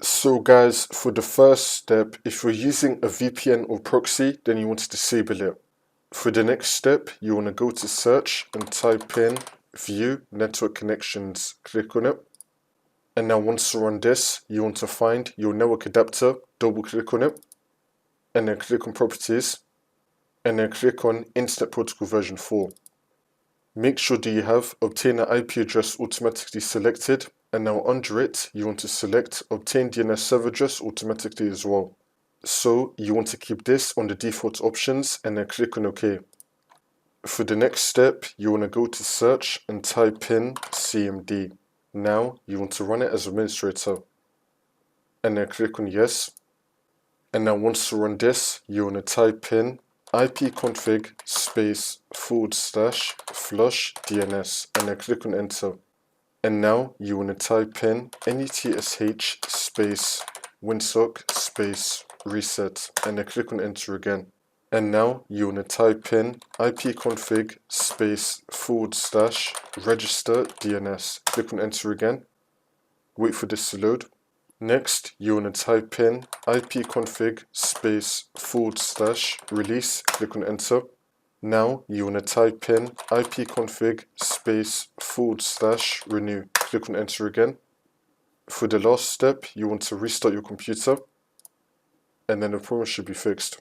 So guys, for the first step, if you're using a VPN or proxy, then you want to disable it. For the next step, you want to go to search and type in view network connections. Click on it. And now once you're on this, you want to find your network adapter, double click on it, and then click on properties, and then click on Internet Protocol version 4. Make sure that you have obtain an IP address automatically selected, and now under it, you want to select obtain DNS server address automatically as well. So you want to keep this on the default options and then click on OK. For the next step, you want to go to search and type in CMD. Now you want to run it as administrator, and then click on yes. And now once you run this, you want to type in ipconfig space /flush DNS, and then click on enter. And now you want to type in netsh space winsock space reset, and then click on enter again. And now you want to type in ipconfig space /register DNS. Click on enter again. Wait for this to load. Next, you want to type in ipconfig space /release. Click on enter. Now you want to type in ipconfig space /renew. Click on enter again. For the last step, you want to restart your computer, and then the problem should be fixed.